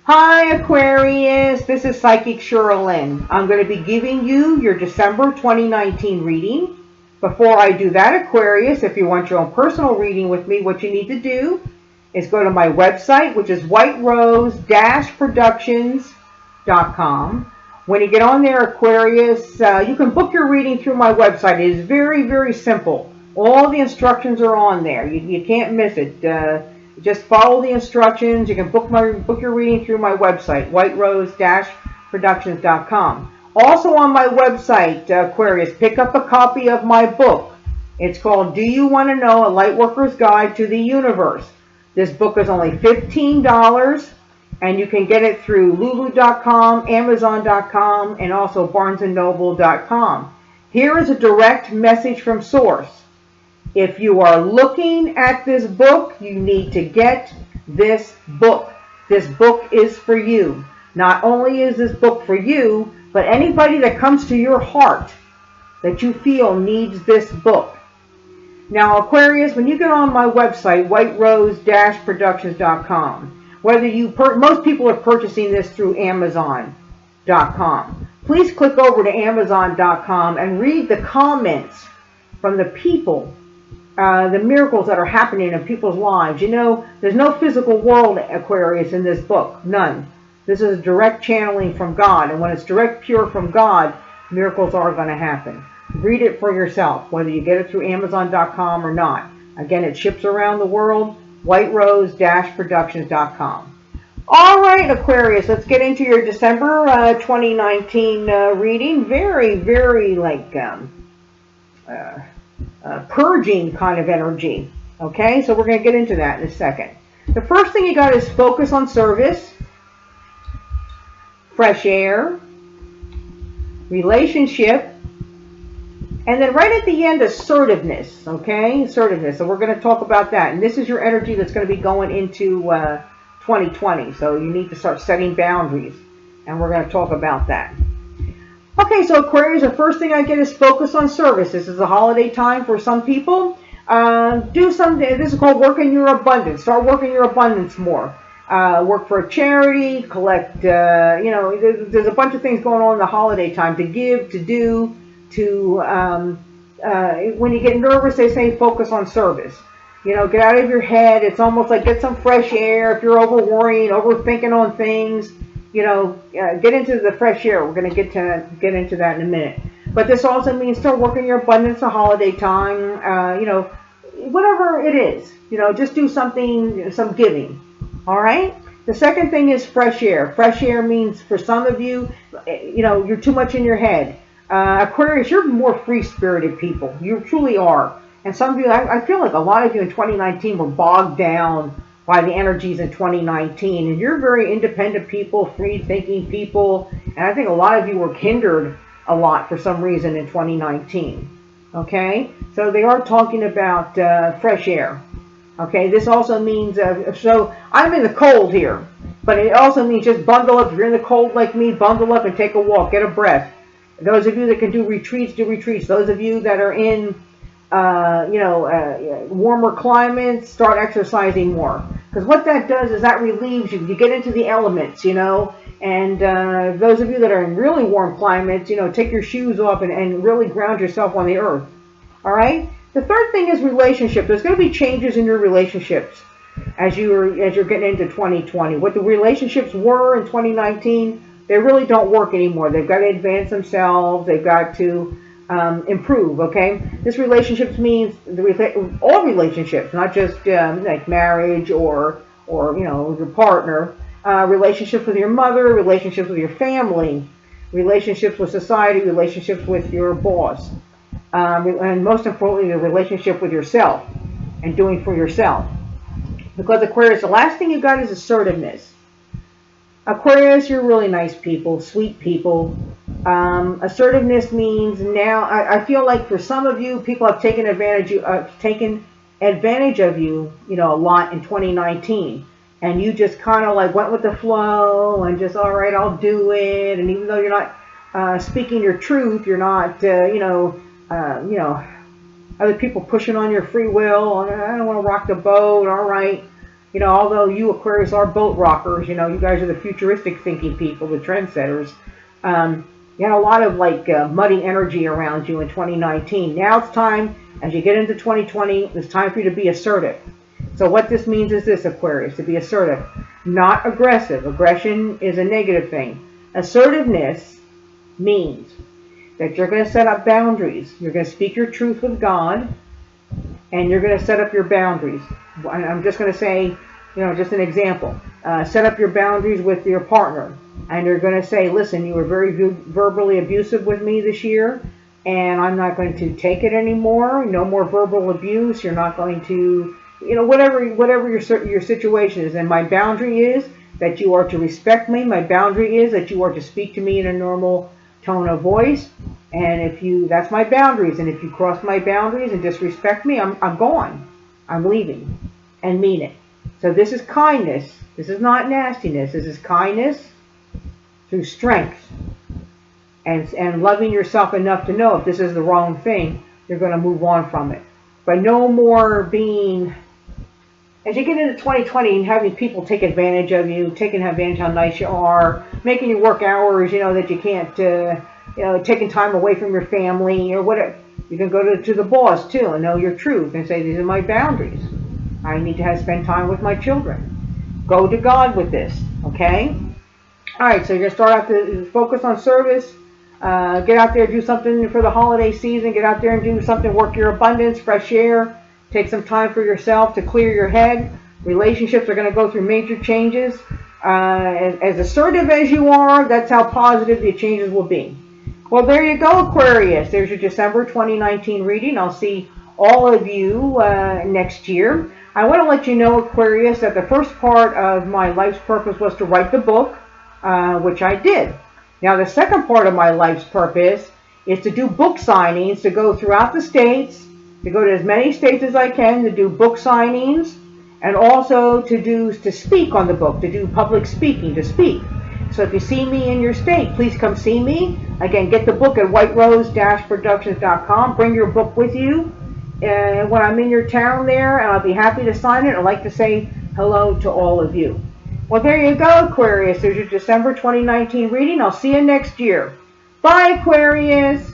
Hi Aquarius, this is Psychic Cheryl Lynn. I'm going to be giving you your December 2019 reading. Before I do that, Aquarius, if you want your own personal reading with me, what you need to do is go to my website, which is whiterose-productions.com. When you get on there, Aquarius, you can book your reading through my website. It is very, very simple. All the instructions are on there. You can't miss it. Just follow the instructions. You can book your reading through my website, whiterose-productions.com. Also on my website, Aquarius, pick up a copy of my book. It's called Do You Want to Know? A Lightworker's Guide to the Universe. This book is only $15, and you can get it through lulu.com, amazon.com, and also barnesandnoble.com. Here is a direct message from Source. If you are looking at this book, you need to get this book. This book is for you. Not only is this book for you, but anybody that comes to your heart that you feel needs this book. Now, Aquarius, when you get on my website, whiterose-productions.com, most people are purchasing this through amazon.com. Please click over to amazon.com and read the comments from the people, the miracles that are happening in people's lives. You know, there's no physical world, Aquarius, in this book. None. This is direct channeling from God. And when it's direct, pure from God, miracles are going to happen. Read it for yourself, whether you get it through amazon.com or not. Again, it ships around the world, whiterose-productions.com. All right, Aquarius, let's get into your December 2019 reading. Very, very purging kind of energy. Okay, so we're going to get into that in a second. The first thing you got is focus on service, fresh air, relationship, and then right at the end, assertiveness. Okay, assertiveness. So we're going to talk about that. And this is your energy that's going to be going into 2020. So you need to start setting boundaries. And we're going to talk about that. Okay, so Aquarius, the first thing I get is focus on service. This is a holiday time for some people. Do something. This is called working your abundance. Start working your abundance more. Work for a charity, collect, there's a bunch of things going on in the holiday time to give, to do, when you get nervous, they say focus on service. You know, get out of your head. It's almost like get some fresh air. If you're over worrying, overthinking on things, get into the fresh air. We're going to get into that in a minute. But this also means start working your abundance a holiday time. Whatever it is, just do something, some giving. All right. The second thing is fresh air. Fresh air means for some of you, you're too much in your head. Aquarius, you're more free-spirited people. You truly are. And some of you, I feel like a lot of you in 2019 were bogged down by the energies in 2019. And you're very independent people, free-thinking people. And I think a lot of you were hindered a lot for some reason in 2019. Okay? So they are talking about fresh air. Okay? This also means, so I'm in the cold here. But it also means just bundle up. If you're in the cold like me, bundle up and take a walk. Get a breath. Those of you that can do retreats, do retreats. Those of you that are in, warmer climates, start exercising more. Because what that does is that relieves you. You get into the elements, And those of you that are in really warm climates, take your shoes off and really ground yourself on the earth. All right? The third thing is relationship. There's going to be changes in your relationships as you're getting into 2020. What the relationships were in 2019, they really don't work anymore. They've got to advance themselves. They've got to improve, okay? This relationships means all relationships, not just like marriage or your partner. Relationships with your mother, relationships with your family, relationships with society, relationships with your boss. And most importantly, the relationship with yourself and doing for yourself. Because Aquarius, the last thing you got is assertiveness. Aquarius, you're really nice people, sweet people. Assertiveness means now, I feel like for some of you, people have taken advantage of you, a lot in 2019. And you just kind of like went with the flow and just, all right, I'll do it. And even though you're not speaking your truth, you're not, other people pushing on your free will. I don't want to rock the boat. All right. You know, although you Aquarius are boat rockers, you know, you guys are the futuristic thinking people, the trendsetters. You had a lot of like muddy energy around you in 2019. Now it's time, as you get into 2020, it's time for you to be assertive. So what this means is this, Aquarius, to be assertive, not aggressive. Aggression is a negative thing. Assertiveness means that you're going to set up boundaries. You're going to speak your truth with God, and you're going to set up your boundaries. I'm just going to say, you know, just an example. Set up your boundaries with your partner, and you're going to say, listen, you were very verbally abusive with me this year, and I'm not going to take it anymore. No more verbal abuse. You're not going to, you know, whatever your situation is. And my boundary is that you are to respect me. My boundary is that you are to speak to me in a normal tone of voice. And if you, that's my boundaries. And if you cross my boundaries and disrespect me, I'm gone. I'm leaving, and mean it. So this is kindness. This is not nastiness. This is kindness through strength. And loving yourself enough to know if this is the wrong thing, you're going to move on from it. But no more being, as you get into 2020 and having people take advantage of you, taking advantage of how nice you are, making you work hours, you know, that you can't, you know, taking time away from your family or whatever. You can go to the boss too and know your truth and say, these are my boundaries. I need to spend time with my children. Go to God with this, okay? All right, so you're going to start out to focus on service. Get out there, do something for the holiday season. Get out there and do something, work your abundance, fresh air. Take some time for yourself to clear your head. Relationships are going to go through major changes. As assertive as you are, that's how positive the changes will be. Well, there you go, Aquarius. There's your December 2019 reading. I'll see all of you next year. I want to let you know, Aquarius, that the first part of my life's purpose was to write the book, which I did. Now, the second part of my life's purpose is to do book signings, to go throughout the states, to go to as many states as I can, to do book signings, and also to speak on the book, to do public speaking, to speak. So if you see me in your state, please come see me. Again, get the book at whiterose-productions.com. Bring your book with you when I'm in your town there, and I'll be happy to sign it. I'd like to say hello to all of you. Well, there you go, Aquarius. There's your December 2019 reading. I'll see you next year. Bye, Aquarius.